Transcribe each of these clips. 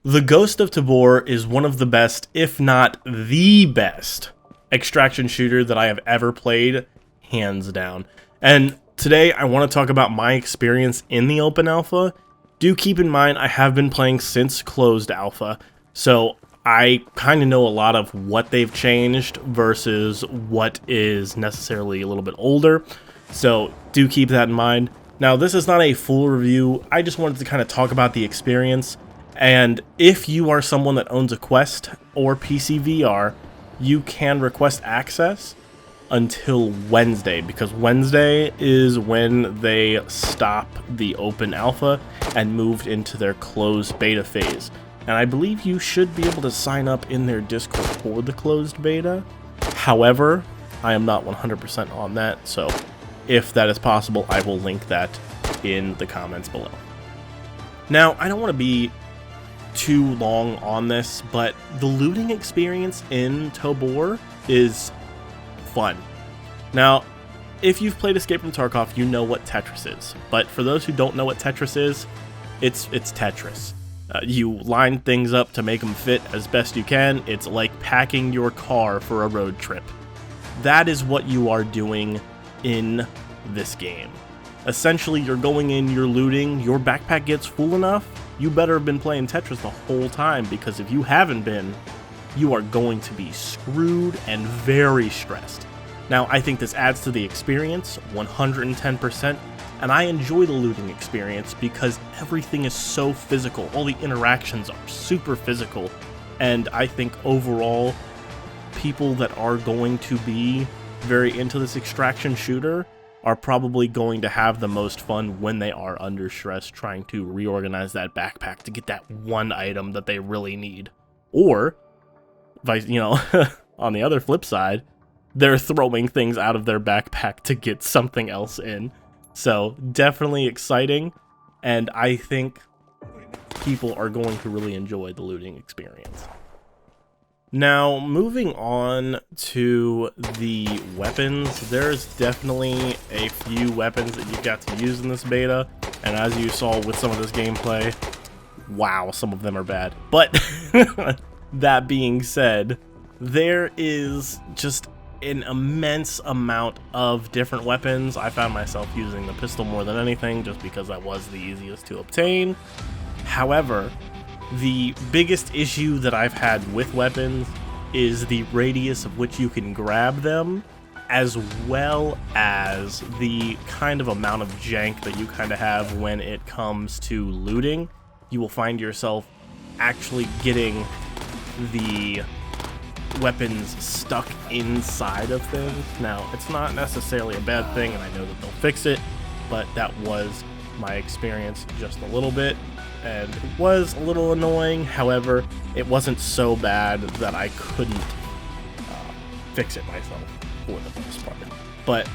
The Ghost of Tabor is one of the best, if not the best, extraction shooter that I have ever played, hands down. And today I want to talk about my experience in the open alpha. Do keep in mind I have been playing since closed alpha, so I kind of know a lot of what they've changed versus what is necessarily a little bit older, so do keep that in mind. Now, this is not a full review, I just wanted to kind of talk about the experience. And if you are someone that owns a Quest or PC VR, you can request access until Wednesday, because Wednesday is when they stop the open alpha and moved into their closed beta phase. And I believe you should be able to sign up in their Discord for the closed beta. However, I am not 100% on that, so if that is possible, I will link that in the comments below. Now, I don't want to be too long on this, but the looting experience in Tabor is fun. Now, if you've played Escape from Tarkov, you know what Tetris is, but for those who don't know what Tetris is, it's Tetris. You line things up to make them fit as best you can. It's like packing your car for a road trip. That is what you are doing in this game. Essentially, you're going in, you're looting, your backpack gets full enough, you better have been playing Tetris the whole time, because if you haven't been, you are going to be screwed and very stressed. Now, I think this adds to the experience 110%, and I enjoy the looting experience because everything is so physical. All the interactions are super physical, and I think overall, people that are going to be very into this extraction shooter are probably going to have the most fun when they are under stress trying to reorganize that backpack to get that one item that they really need. Or, on the other flip side, they're throwing things out of their backpack to get something else in. So, definitely exciting, and I think people are going to really enjoy the looting experience. Now, moving on to the weapons, there's definitely a few weapons that you got to use in this beta, and as you saw with some of this gameplay, wow, some of them are bad. But that being said, there is just an immense amount of different weapons. I found myself using the pistol more than anything, just because that was the easiest to obtain. However, the biggest issue that I've had with weapons is the radius of which you can grab them, as well as the kind of amount of jank that you kind of have when it comes to looting. You will find yourself actually getting the weapons stuck inside of things. Now, it's not necessarily a bad thing, and I know that they'll fix it, but that was my experience just a little bit, and it was a little annoying. However, it wasn't so bad that I couldn't fix it myself for the most part. But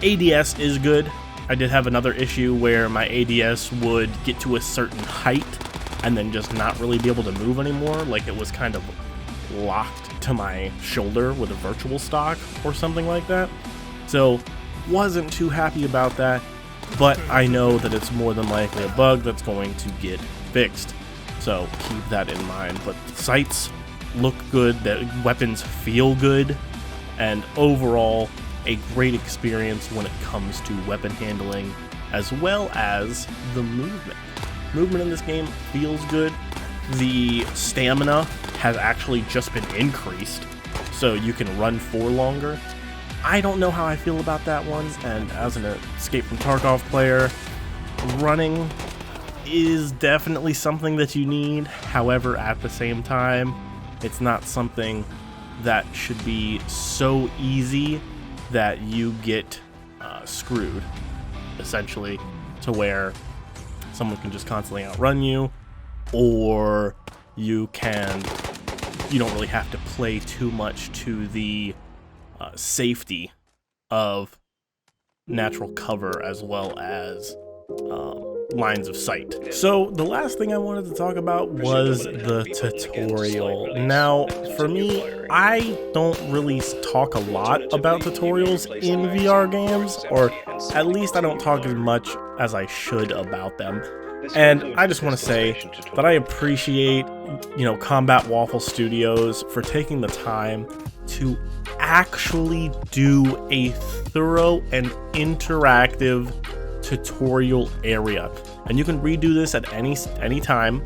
ADS is good. I did have another issue where my ADS would get to a certain height and then just not really be able to move anymore, like it was kind of locked to my shoulder with a virtual stock or something like that. So wasn't too happy about that, but I know that it's more than likely a bug that's going to get fixed, so keep that in mind. But the sights look good, the weapons feel good, and overall a great experience when it comes to weapon handling, as well as the movement. Movement in this game feels good. The stamina has actually just been increased, so you can run for longer. I don't know how I feel about that one, and as an Escape from Tarkov player, running is definitely something that you need. However, at the same time, it's not something that should be so easy that you get screwed, essentially, to where someone can just constantly outrun you, or you don't really have to play too much to the safety of natural cover as well as lines of sight. So the last thing I wanted to talk about was the tutorial. Now, for me, I don't really talk a lot about tutorials in VR games, or at least I don't talk as much as I should about them. And I just want to say that I appreciate, Combat Waffle Studios for taking the time to actually do a thorough and interactive tutorial area. And you can redo this at any time.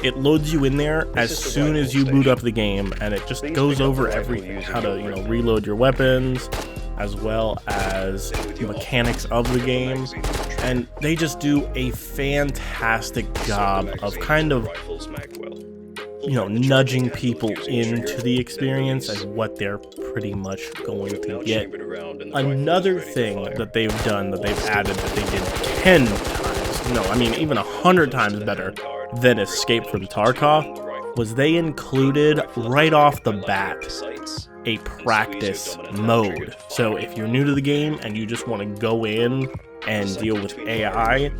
It loads you in there as soon as you boot up the game, and it just goes over everything, how to reload your weapons, as well as the mechanics of the game. And they just do a fantastic job of kind of nudging people into the experience and what they're pretty much going to get. Another thing that they've done, that they've added, that they did 10 times, no, I mean even 100 times better than Escape from Tarkov, was they included right off the bat a practice mode. So if you're new to the game and you just want to go in and deal with AI,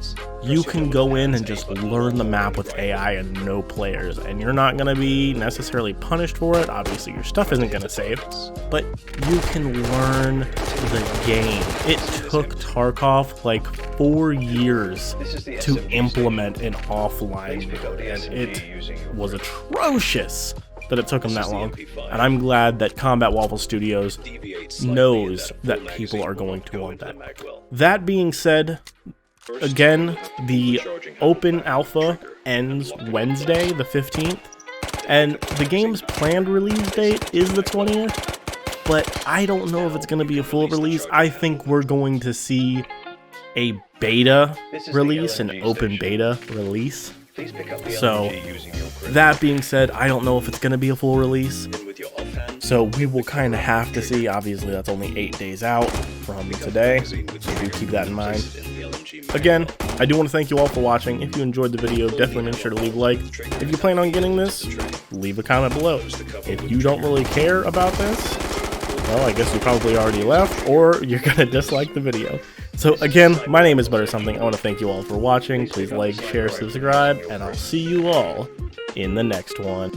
you can go in and just learn the map with AI and no players, and you're not going to be necessarily punished for it. Obviously your stuff isn't going to save, but you can learn the game. It took Tarkov like 4 years to implement an offline mode, and it was atrocious that it took them that long. And I'm glad that Combat Waffle Studios knows that people are going to want that. That being said, again, the open alpha ends Wednesday, the 15th, and the game's planned release date is the 20th, but I don't know if it's going to be a full release. I think we're going to see a beta release, an open beta release. So, that being said, I don't know if it's going to be a full release, so we will kind of have to see. Obviously, that's only 8 days out from today, so do keep that in mind. Again, I do want to thank you all for watching. If you enjoyed the video, definitely make sure to leave a like. If you plan on getting this, leave a comment below. If you don't really care about this, well, I guess you probably already left, or you're going to dislike the video. So again, my name is Butter Something. I want to thank you all for watching. Please like, share, subscribe, and I'll see you all in the next one.